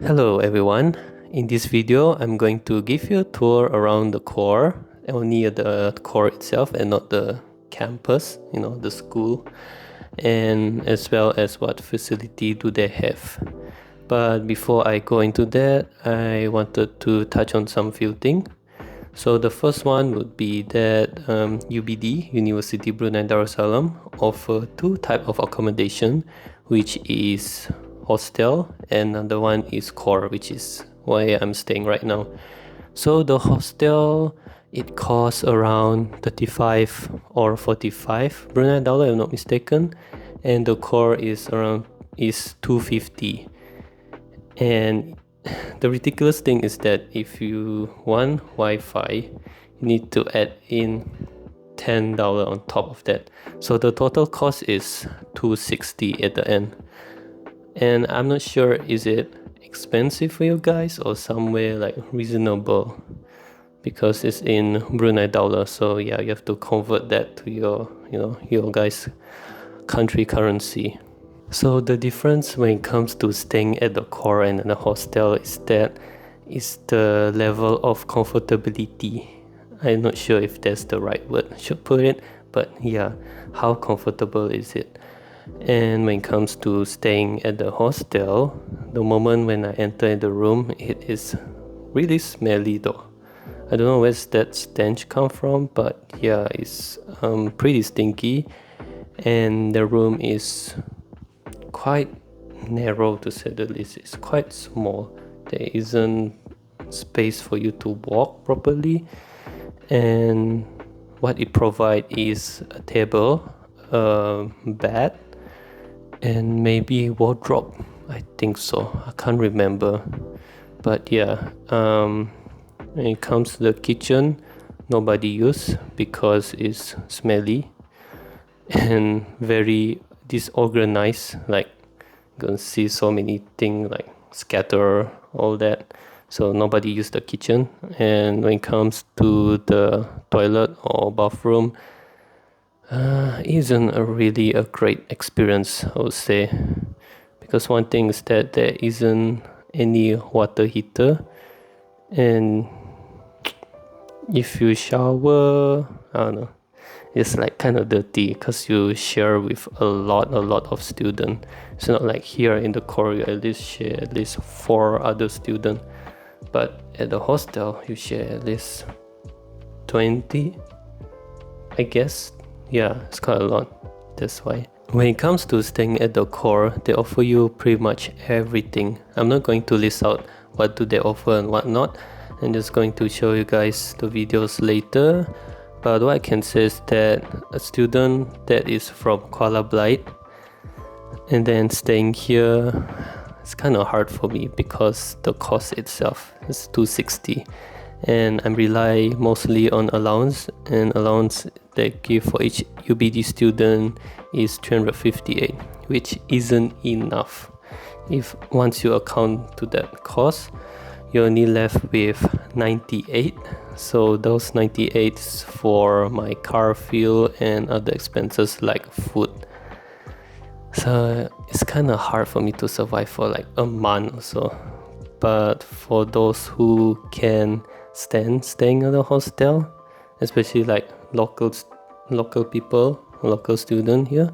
Hello everyone, in this video I'm going to give you a tour around the core, only the core itself and not the campus, the school, and as well as what facility do they have. But before I go into that, I wanted to touch on some few things. So the first one would be that UBD, University Brunei Darussalam, offer two type of accommodation, which is hostel and another one is core, which is where I'm staying right now. So the hostel, it costs around 35 or 45 Brunei dollar if I'm not mistaken, and the core is around 250. And the ridiculous thing is that if you want Wi-Fi, you need to add in $10 on top of that. So the total cost is $260 at the end. And I'm not sure, is it expensive for you guys or somewhere like reasonable? Because it's in Brunei dollar, so yeah, you have to convert that to your guys' country currency. So the difference when it comes to staying at the core and the hostel is the level of comfortability. I'm not sure if that's the right word I should put it, but yeah, how comfortable is it? And when it comes to staying at the hostel, the moment when I enter the room, it is really smelly though. I don't know where that stench come from, but yeah, it's pretty stinky, and the room is quite narrow to say the least. It's quite small. There isn't space for you to walk properly, and what it provides is a table, a bed, and maybe wardrobe. I think so. I can't remember, but yeah. When it comes to the kitchen, nobody use because it's smelly and very disorganized. Like, you can see so many things like scatter, all that. So nobody use the kitchen. And when it comes to the toilet or bathroom, isn't really a great experience, I would say, because one thing is that there isn't any water heater, and if you shower, I don't know, it's like kind of dirty because you share with a lot of students. It's not like here in the core you at least share at least 4 other students, but at the hostel you share at least 20, I guess. Yeah, it's quite a lot. That's why when it comes to staying at the core, they offer you pretty much everything. I'm not going to list out what do they offer and what not. I'm just going to show you guys the videos later. But what I can say is that a student that is from Kuala Blight and then staying here, it's kind of hard for me because the cost itself is $260, and I rely mostly on allowance, and allowance they give for each UBD student is 358, which isn't enough. If once you account to that cost, you're only left with 98. So those 98s for my car fuel and other expenses like food. So it's kind of hard for me to survive for like a month or so. But for those who can stand staying at a hostel, especially like local people, local student here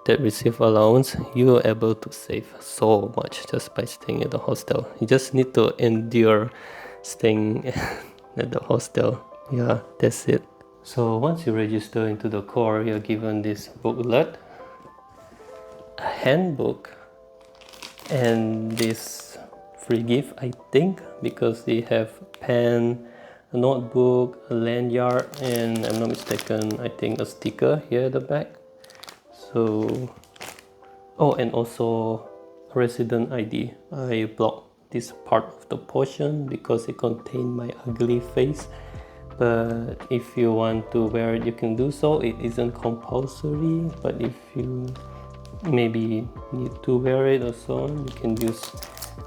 that receive allowance, you are able to save so much just by staying at the hostel. You just need to endure staying at the hostel. Yeah, that's it. So once you register into the core, you're given this booklet, a handbook, and this free gift, I think, because they have pen, a notebook, a lanyard, and I'm not mistaken, I think a sticker here at the back. So, oh, and also a resident ID. I blocked this part of the portion because it contained my ugly face, but if you want to wear it, you can do so. It isn't compulsory, but if you maybe need to wear it or so on, you can use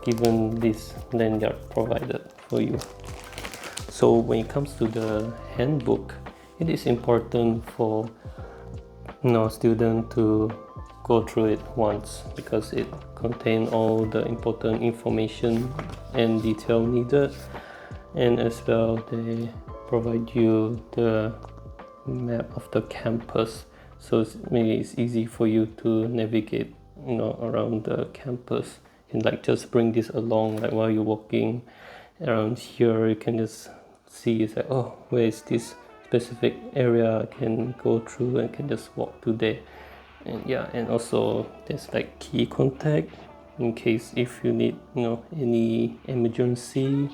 given this lanyard provided for you. So when it comes to the handbook, it is important for student to go through it once because it contains all the important information and detail needed, and as well they provide you the map of the campus, so maybe it's easy for you to navigate, you know, around the campus. You can like just bring this along, like while you're walking around here, you can just see, it's like, oh, where is this specific area I can go through and can just walk to there. And yeah, and also there's like key contact in case if you need, you know, any emergency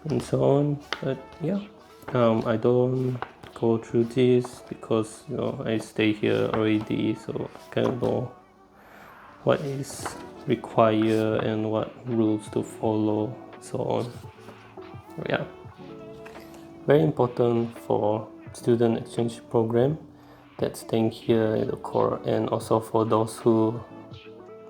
and so on. But yeah, I don't go through this because, you know, I stay here already, so I kind of know what is required and what rules to follow, so on. Yeah, very important for student exchange program that's staying here in the core, and also for those who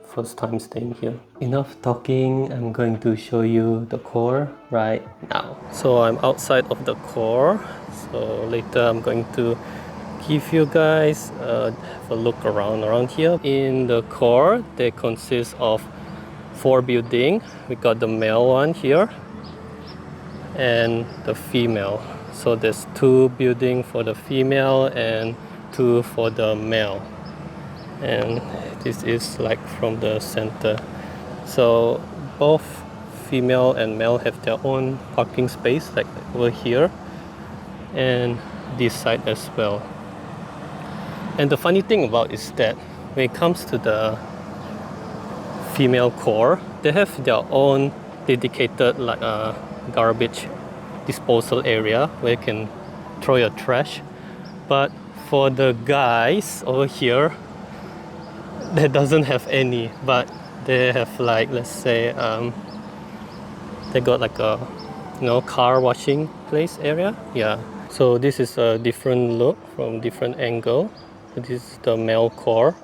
first time staying here. Enough talking, I'm going to show you the core right now. So I'm outside of the core, so later I'm going to give you guys have a look around here. In the core, they consist of 4 buildings. We got the male one here and the female. So there's 2 buildings for the female and 2 for the male. And this is like from the center. So both female and male have their own parking space, like over here and this side as well. And the funny thing about is that when it comes to the female core, they have their own dedicated like a garbage disposal area where you can throw your trash. But for the guys over here, they doesn't have any, but they have like, let's say they got like a, you know, car washing place area. Yeah, so this is a different look from different angle. This is the male core,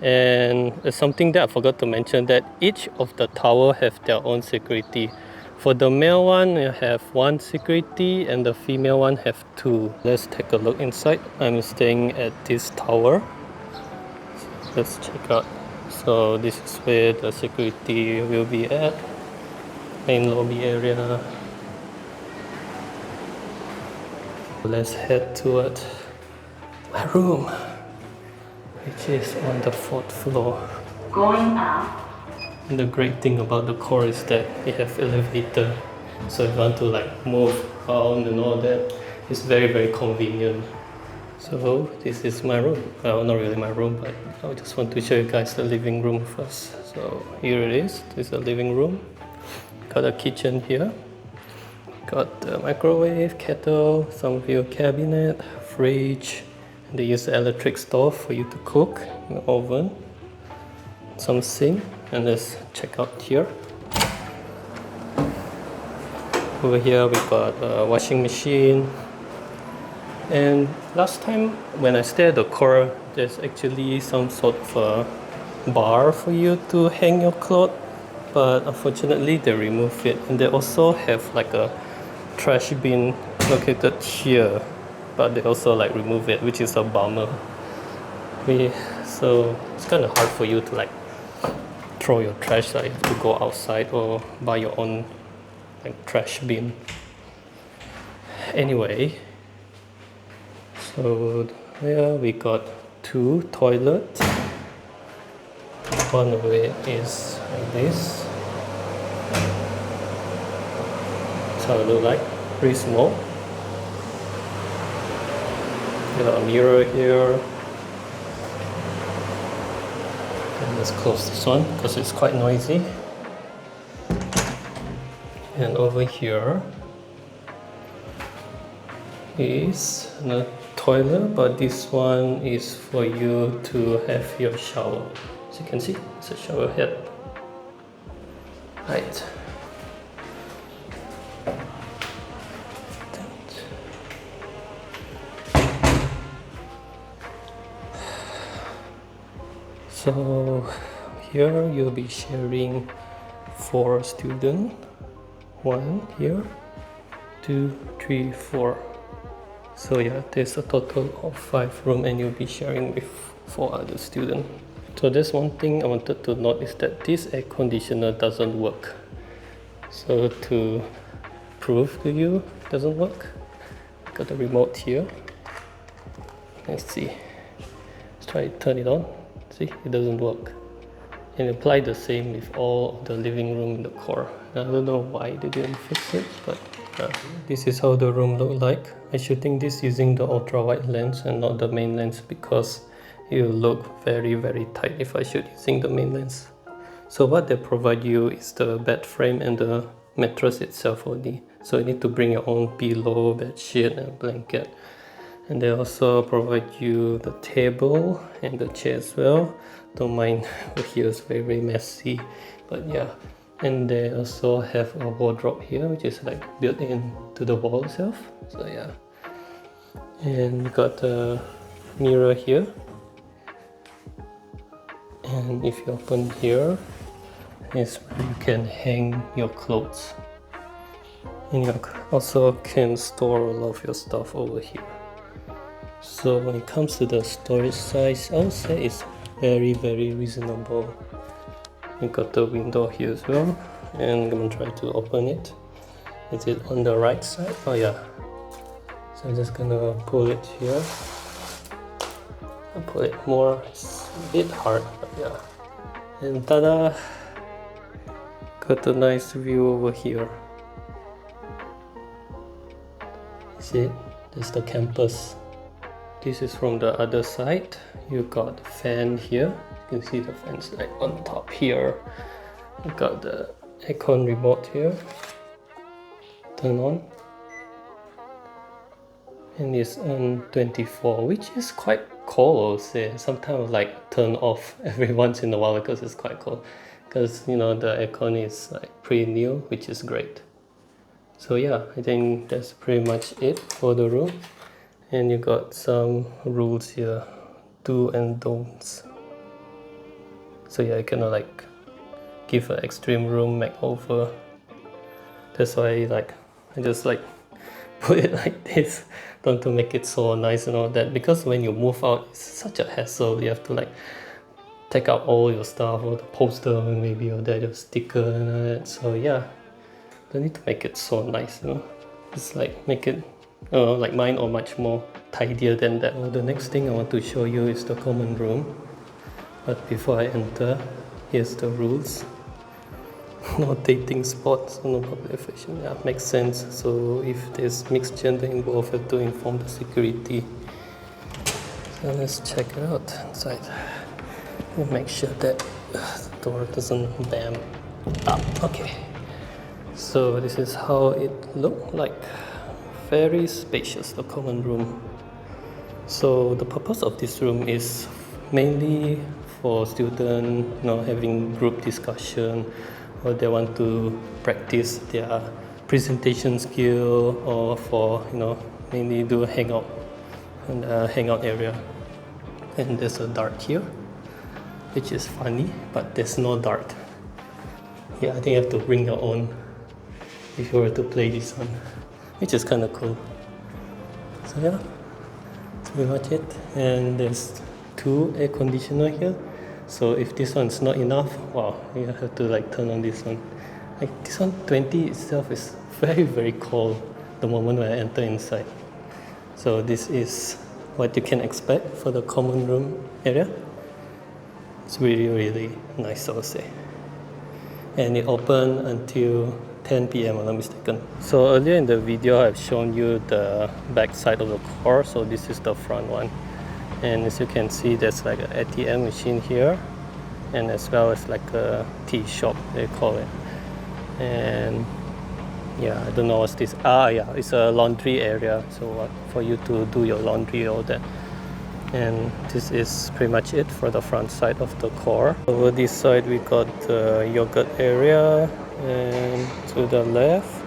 and there's something that I forgot to mention, that each of the tower have their own security. For the male one, you have 1 security and the female one have 2. Let's take a look inside. I'm staying at this tower. Let's check out. So this is where the security will be at, main lobby area. Let's head toward my room, which is on the 4th floor. Going up. And the great thing about the core is that it have elevator, so if you want to like move around and all that, it's very convenient. So this is my room. Well, not really my room, but I just want to show you guys the living room first. So here it is. This is the living room. Got a kitchen here. Got the microwave, kettle, some of your cabinet, fridge. They use the electric stove for you to cook, an oven, some sink. And let's check out here. Over here we got a washing machine. And last time when I stayed at the core, there's actually some sort of a bar for you to hang your clothes, but unfortunately they removed it. And they also have like a trash bin located here, but they also like remove it, which is a bummer. So it's kind of hard for you to like throw your trash, like you have to go outside or buy your own like trash bin. Anyway, so here we got 2 toilets. One of it is like this. That's how it looks like, pretty small. Got a mirror here. And let's close this one because it's quite noisy. And over here is a toilet, but this one is for you to have your shower. As you can see, it's a shower head. Right. So here you'll be sharing 4 students. 1 here, 2, 3, 4. So yeah, there's a total of 5 rooms, and you'll be sharing with for other students. So there's one thing I wanted to note is that this air conditioner doesn't work. So to prove to you it doesn't work, got the remote here. Let's see. Let's try to turn it on. See, it doesn't work. And apply the same with all the living room in the core. I don't know why they didn't fix it, but this is how the room look like. I'm shooting this using the ultra wide lens and not the main lens because it will look very tight if I shoot using the main lens. So what they provide you is the bed frame and the mattress itself only. So you need to bring your own pillow, bed sheet and blanket. And they also provide you the table and the chair as well. Don't mind, here is very messy, but yeah. And they also have a wardrobe here, which is like built in to the wall itself. So yeah. And you got a mirror here. And if you open here, is where you can hang your clothes. And you also can store all of your stuff over here. So when it comes to the storage size, I would say it's very reasonable. You got the window here as well, and I'm gonna try to open it. Is it on the right side? Oh yeah. So I'm just gonna pull it here. I'll pull it more. It's a bit hard, but yeah. And tada! Got a nice view over here. See it? There's the campus. This is from the other side. You got the fan here. You can see the fans like on top here. You got the aircon remote here. Turn on. And it's on 24, which is quite cold, I would say. Sometimes like turn off every once in a while because it's quite cold. Because you know the aircon is like pretty new, which is great. So yeah, I think that's pretty much it for the room. And you got some rules here, do and don'ts. So yeah, you cannot like give an extreme room makeover. That's why I just like put it like this, don't to make it so nice and all that. Because when you move out, it's such a hassle. You have to like take out all your stuff, or the poster maybe, or that your sticker and all that. So yeah, don't need to make it so nice, you know. Just like make it like mine or much more tidier than that. Well, the next thing I want to show you is the common room. But before I enter, here's the rules. No dating spots, no public affection. Yeah, makes sense. So if there's mixed gender involved, you have to inform the security. So let's check it out inside. We'll make sure that the door doesn't bam up. Okay. So this is how it looked like. Very spacious, the common room. So the purpose of this room is mainly for students, you know, having group discussion, or they want to practice their presentation skill, or for, you know, mainly do hangout in the hangout area. And there's a dart here, which is funny, but there's no dart. Yeah, I think you have to bring your own if you were to play this one, which is kind of cool. So yeah, that's pretty much it. And there's 2 air conditioner here. So if this one's not enough, wow, you have to like turn on this one. Like this one, 20 itself is very cold the moment when I enter inside. So this is what you can expect for the common room area. It's really nice, I would say. And it opened until 10 p.m. if I'm not mistaken. So earlier in the video I've shown you the back side of the core, so this is the front one. And as you can see, there's like an ATM machine here, and as well as like a tea shop, they call it. And yeah, I don't know what's this. Yeah, it's a laundry area, so for you to do your laundry, all that. And this is pretty much it for the front side of the core. Over this side we got the yogurt area, and to the left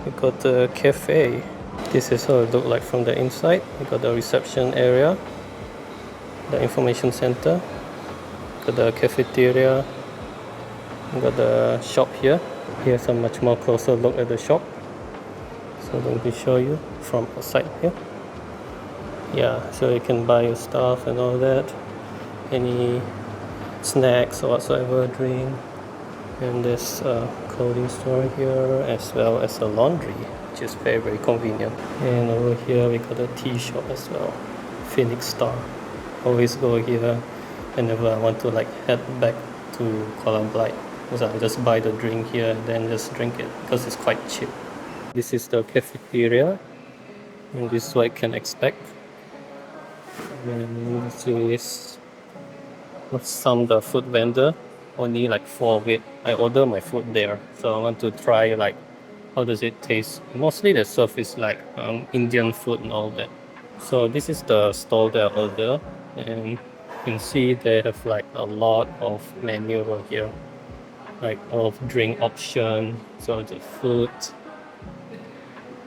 we got the cafe. This is how it looks like from the inside. We got the reception area, the information center, got the cafeteria, we got the shop here. Here's a much more closer look at the shop. So let me show you from outside here. Yeah, so you can buy your stuff and all that. any snacks or whatsoever, drink. And there's a clothing store here as well as a laundry, which is very very convenient. And over here we got a tea shop as well, Phoenix Star. Always go here whenever I want to like head back to Kuala Lumpur, because I just buy the drink here and then just drink it because it's quite cheap. This is the cafeteria, and this is what I can expect. And this is some the food vendor, only like 4 of it. I order my food there, so I want to try like how does it taste. Mostly the stuff is like Indian food and all that. So this is the stall that I order, and you can see they have like a lot of menu over here, like of drink option, so the food.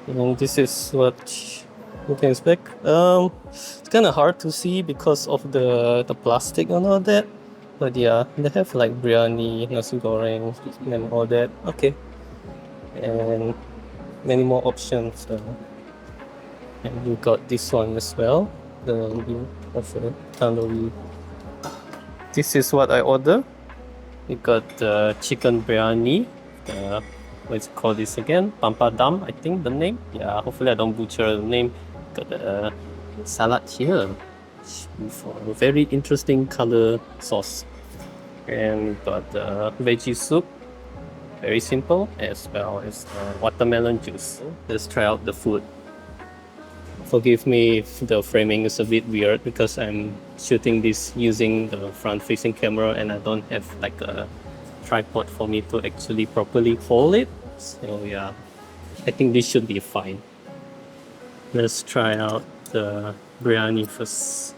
And this is what you can expect. It's kind of hard to see because of the plastic and all that. But yeah, they have like biryani, nasi goreng, and all that. Okay, and many more options. And you got this one as well. The tandoori. This is what I ordered. We got the chicken biryani. What's it called this again? Pampadam, I think the name. Yeah, hopefully I don't butcher the name. Got the salad here with a very interesting color sauce. And got the veggie soup, very simple, as well as watermelon juice. Let's try out the food. Forgive me if the framing is a bit weird because I'm shooting this using the front-facing camera and I don't have like a tripod for me to actually properly hold it. So yeah, I think this should be fine. Let's try out the biryani first.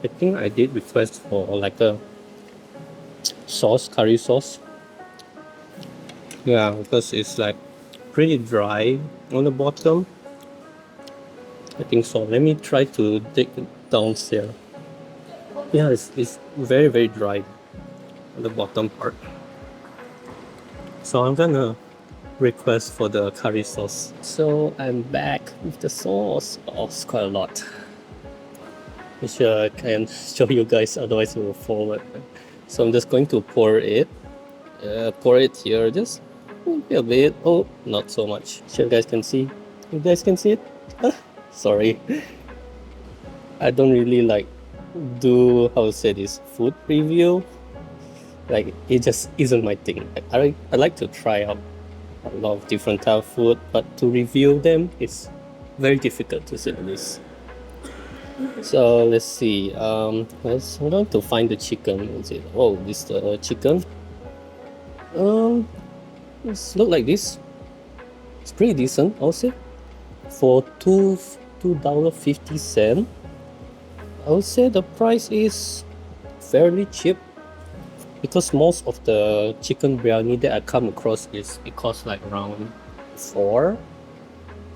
I think I did request for like a sauce, curry sauce. Yeah, because it's like pretty dry on the bottom. I think so. Let me try to dig it downstairs. Yeah, it's very very dry on the bottom part. So I'm gonna request for the curry sauce. So I'm back with the sauce. Oh, it's quite a lot. I'm sure I can show you guys, otherwise it will forward. So I'm just going to pour it. Pour it here, just a bit. Oh, not so much. Sure, you guys can see. You guys can see it. Sorry, I don't really like do how to say this food review. Like it just isn't my thing. I like to try out a lot of different type of food, but to review them is very difficult to say the least. So let's see. I'm going to find the chicken. Is it? Oh, this the chicken. It's look like this. It's pretty decent, I'll say. For $2.50. I would say the price is fairly cheap because most of the chicken biryani that I come across is it costs like around 4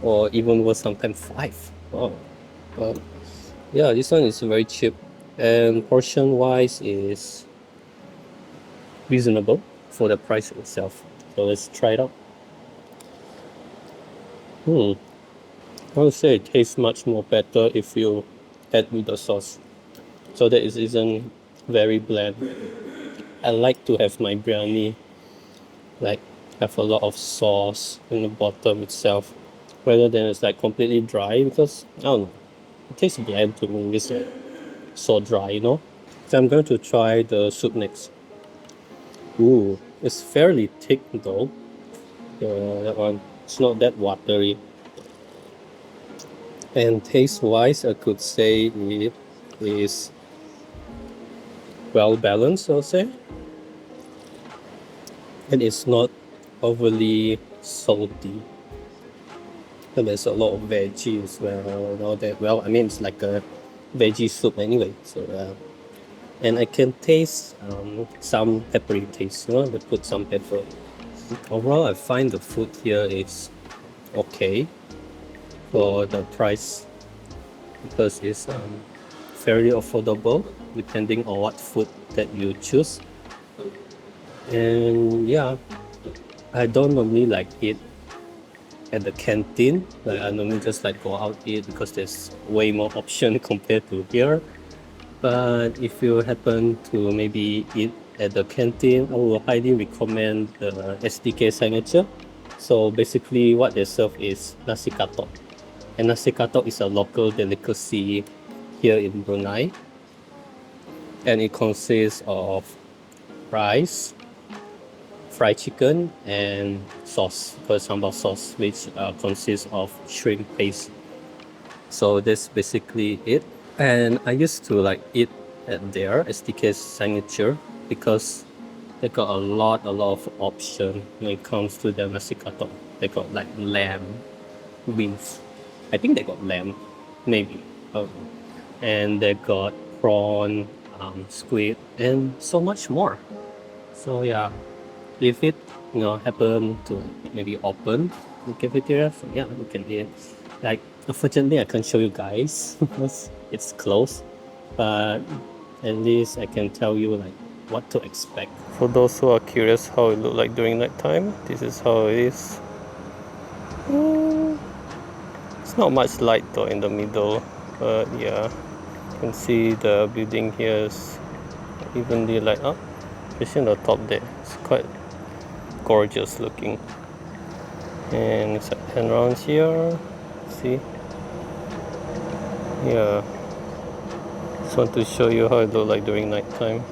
or even worse sometimes 5. Oh, but yeah, this one is very cheap and portion wise is reasonable for the price itself. So let's try it out. I would say it tastes much more better if you add with the sauce, so that it isn't very bland. I like to have my biryani like have a lot of sauce in the bottom itself, rather than it's like completely dry because I don't know, it tastes bland to me. It's like so dry, you know. So I'm going to try the soup next. Ooh, it's fairly thick though. That one, it's not that watery. And taste-wise, I could say it is well balanced, I'll say. And it's not overly salty. And there's a lot of veggie as well and all that. Well, I mean, it's like a veggie soup anyway. So, and I can taste some peppery taste, you know, they put some pepper. Overall, I find the food here is okay for the price because it's fairly affordable depending on what food that you choose. And yeah, I don't normally like eat at the canteen. Like I normally just like go out eat because there's way more option compared to here. But if you happen to maybe eat at the canteen, I will highly recommend the SDK signature. So basically what they serve is nasi katok. And nasi katok is a local delicacy here in Brunei. And it consists of rice, fried chicken, and sauce, for sambal sauce, which consists of shrimp paste. So that's basically it. And I used to like eat at their SDK's signature because they got a lot of option when it comes to their nasi katok. They got like lamb, beef. I think they got lamb, maybe. And they got prawn, squid, and so much more. So yeah, if it happen to maybe open the cafeteria, so yeah, we can eat. Like unfortunately, I can't show you guys because it's closed, but at least I can tell you like what to expect. For those who are curious how it look like during night time, this is how it is. It's not much light though in the middle, but yeah, you can see the building here is evenly light up, especially on the top there. It's quite gorgeous looking. And it's like pan around here, see? Yeah, just want to show you how it look like during night time.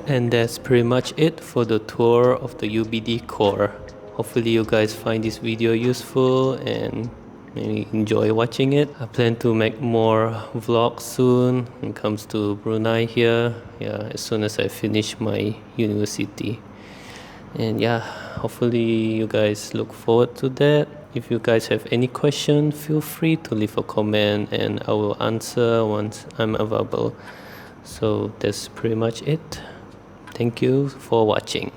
And that's pretty much it for the tour of the UBD core. Hopefully you guys find this video useful and maybe enjoy watching it. I plan to make more vlogs soon when it comes to Brunei here. Yeah, as soon as I finish my university. And yeah, hopefully you guys look forward to that. If you guys have any question, feel free to leave a comment and I will answer once I'm available. So that's pretty much it. Thank you for watching.